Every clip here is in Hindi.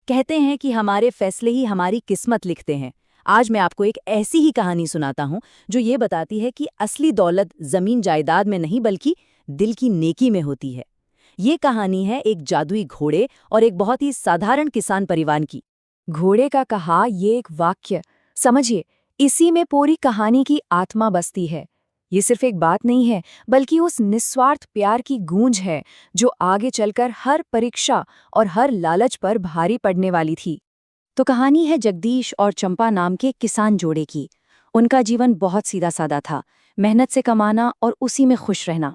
कहते हैं कि हमारे फैसले ही हमारी किस्मत लिखते हैं। आज मैं आपको एक ऐसी ही कहानी सुनाता हूँ जो ये बताती है कि असली दौलत जमीन जायदाद में नहीं बल्कि दिल की नेकी में होती है। ये कहानी है एक जादुई घोड़े और एक बहुत ही साधारण किसान परिवार की। घोड़े का कहा ये एक वाक्य, समझिए, इसी में पूरी कहानी की आत्मा बसती है। ये सिर्फ एक बात नहीं है, बल्कि उस निस्वार्थ प्यार की गूंज है जो आगे चलकर हर परीक्षा और हर लालच पर भारी पड़ने वाली थी। तो कहानी है जगदीश और चंपा नाम के किसान जोड़े की। उनका जीवन बहुत सीधा सादा था, मेहनत से कमाना और उसी में खुश रहना।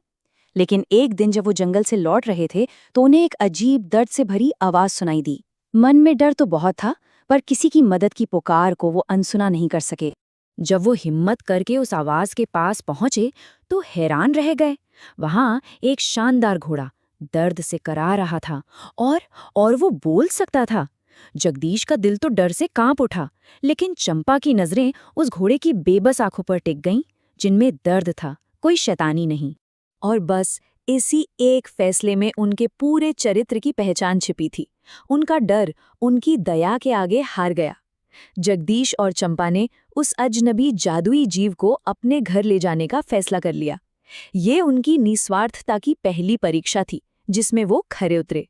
लेकिन एक दिन जब वो जंगल से लौट रहे थे तो उन्हें एक अजीब दर्द से भरी आवाज सुनाई दी। मन में डर तो बहुत था, पर किसी की मदद की पुकार को वो अनसुना नहीं कर सके। जब वो हिम्मत करके उस आवाज के पास पहुंचे तो हैरान रह गए। वहां एक शानदार घोड़ा दर्द से करा रहा था और वो बोल सकता था। जगदीश का दिल तो डर से कांप उठा, लेकिन चंपा की नजरें उस घोड़े की बेबस आंखों पर टिक गईं, जिनमें दर्द था, कोई शैतानी नहीं। और बस इसी एक फैसले में उनके पूरे चरित्र की पहचान छिपी थी। उनका डर उनकी दया के आगे हार गया। जगदीश और चंपा ने उस अजनबी जादुई जीव को अपने घर ले जाने का फैसला कर लिया। ये उनकी निस्वार्थता की पहली परीक्षा थी, जिसमें वो खरे उतरे।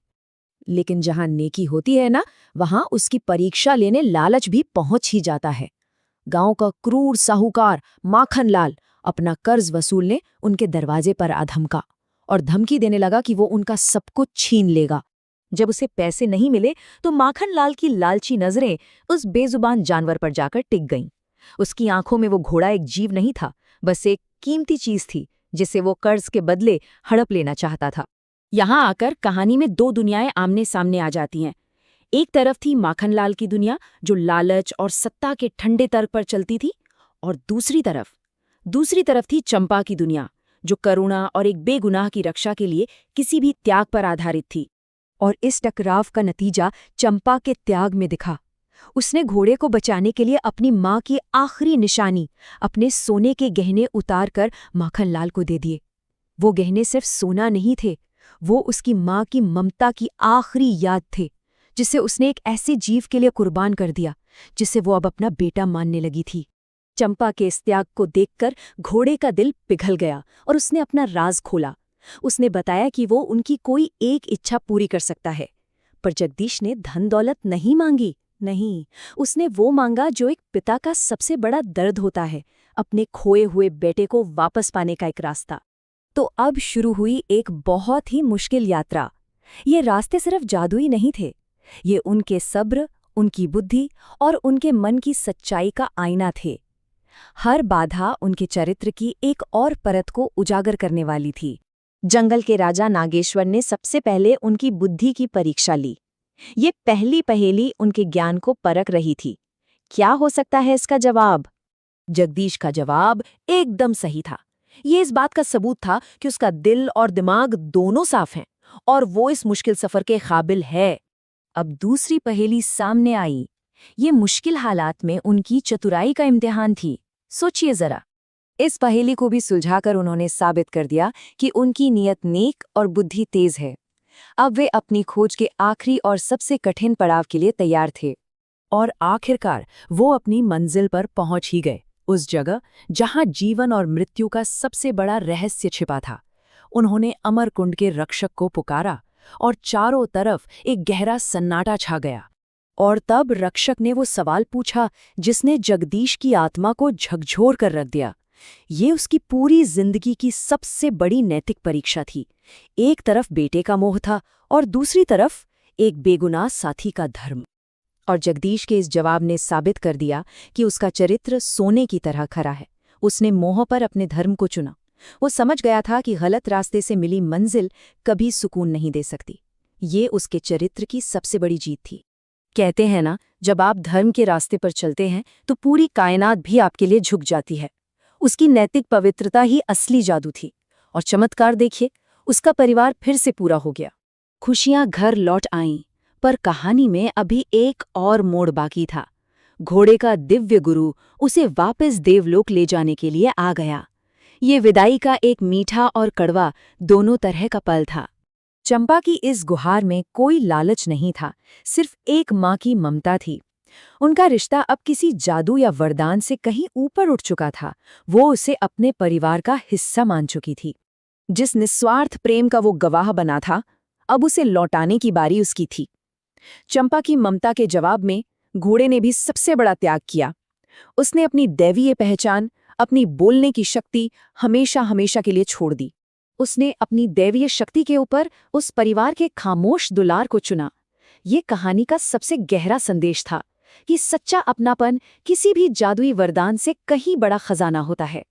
लेकिन जहां नेकी होती है ना, वहां उसकी परीक्षा लेने लालच भी पहुंच ही जाता है। गांव का क्रूर साहूकार माखनलाल अपना कर्ज वसूलने उनके दरवाजे पर आ धमका और धमकी देने लगा कि वो उनका सब कुछ छीन लेगा। जब उसे पैसे नहीं मिले तो माखनलाल की लालची नजरें उस बेजुबान जानवर पर जाकर टिक गईं। उसकी आंखों में वो घोड़ा एक जीव नहीं था, बस एक कीमती चीज थी जिसे वो कर्ज के बदले हड़प लेना चाहता था। यहाँ आकर कहानी में दो दुनियाएं आमने सामने आ जाती हैं। एक तरफ थी माखनलाल की दुनिया जो लालच और सत्ता के ठंडे तर्क पर चलती थी, और दूसरी तरफ थी चंपा की दुनिया जो करुणा और एक बेगुनाह की रक्षा के लिए किसी भी त्याग पर आधारित थी। और इस टकराव का नतीजा चंपा के त्याग में दिखा। उसने घोड़े को बचाने के लिए अपनी माँ की आखिरी निशानी, अपने सोने के गहने उतारकर माखनलाल को दे दिए। वो गहने सिर्फ सोना नहीं थे, वो उसकी माँ की ममता की आखिरी याद थे, जिसे उसने एक ऐसे जीव के लिए कुर्बान कर दिया जिसे वो अब अपना बेटा मानने लगी थी। चंपा के इस त्याग को देखकर घोड़े का दिल पिघल गया और उसने अपना राज खोला। उसने बताया कि वो उनकी कोई एक इच्छा पूरी कर सकता है। पर जगदीश ने धन दौलत नहीं मांगी, नहीं, उसने वो मांगा जो एक पिता का सबसे बड़ा दर्द होता है, अपने खोए हुए बेटे को वापस पाने का एक रास्ता। तो अब शुरू हुई एक बहुत ही मुश्किल यात्रा। ये रास्ते सिर्फ जादुई नहीं थे, ये उनके सब्र, उनकी बुद्धि और उनके मन की सच्चाई का आईना थे। हर बाधा उनके चरित्र की एक और परत को उजागर करने वाली थी। जंगल के राजा नागेश्वर ने सबसे पहले उनकी बुद्धि की परीक्षा ली। ये पहली पहेली उनके ज्ञान को परख रही थी। क्या हो सकता है इसका जवाब? जगदीश का जवाब एकदम सही था। ये इस बात का सबूत था कि उसका दिल और दिमाग दोनों साफ हैं और वो इस मुश्किल सफर के काबिल है। अब दूसरी पहेली सामने आई। ये मुश्किल हालात में उनकी चतुराई का इम्तिहान थी। सोचिए जरा। इस पहेली को भी सुलझाकर उन्होंने साबित कर दिया कि उनकी नीयत नेक और बुद्धि तेज है। अब वे अपनी खोज के आखिरी और सबसे कठिन पड़ाव के लिए तैयार थे। और आखिरकार वो अपनी मंजिल पर पहुंच ही गए, उस जगह जहां जीवन और मृत्यु का सबसे बड़ा रहस्य छिपा था। उन्होंने अमरकुंड के रक्षक को पुकारा और चारों तरफ एक गहरा सन्नाटा छा गया। और तब रक्षक ने वो सवाल पूछा जिसने जगदीश की आत्मा को झकझोर कर रख दिया। ये उसकी पूरी जिंदगी की सबसे बड़ी नैतिक परीक्षा थी। एक तरफ बेटे का मोह था और दूसरी तरफ एक बेगुनाह साथी का धर्म। और जगदीश के इस जवाब ने साबित कर दिया कि उसका चरित्र सोने की तरह खरा है। उसने मोह पर अपने धर्म को चुना। वो समझ गया था कि गलत रास्ते से मिली मंजिल कभी सुकून नहीं दे सकती। ये उसके चरित्र की सबसे बड़ी जीत थी। कहते हैं ना, जब आप धर्म के रास्ते पर चलते हैं तो पूरी कायनात भी आपके लिए झुक जाती है। उसकी नैतिक पवित्रता ही असली जादू थी। और चमत्कार देखिए, उसका परिवार फिर से पूरा हो गया। खुशियां घर लौट आईं, पर कहानी में अभी एक और मोड़ बाकी था। घोड़े का दिव्य गुरु उसे वापस देवलोक ले जाने के लिए आ गया। ये विदाई का एक मीठा और कड़वा दोनों तरह का पल था। चंपा की इस गुहार में कोई लालच नहीं था, सिर्फ एक माँ की ममता थी। उनका रिश्ता अब किसी जादू या वरदान से कहीं ऊपर उठ चुका था। वो उसे अपने परिवार का हिस्सा मान चुकी थी। जिस निस्वार्थ प्रेम का वो गवाह बना था, अब उसे लौटाने की बारी उसकी थी। चंपा की ममता के जवाब में घोड़े ने भी सबसे बड़ा त्याग किया। उसने अपनी दैवीय पहचान, अपनी बोलने की शक्ति हमेशा हमेशा के लिए छोड़ दी। उसने अपनी दैवीय शक्ति के ऊपर उस परिवार के खामोश दुलार को चुना। ये कहानी का सबसे गहरा संदेश था कि सच्चा अपनापन किसी भी जादुई वरदान से कहीं बड़ा खजाना होता है।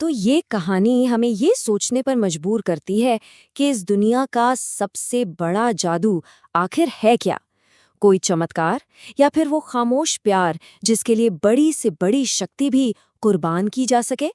तो ये कहानी हमें ये सोचने पर मजबूर करती है कि इस दुनिया का सबसे बड़ा जादू आखिर है क्या? कोई चमत्कार या फिर वो खामोश प्यार जिसके लिए बड़ी से बड़ी शक्ति भी कुर्बान की जा सके?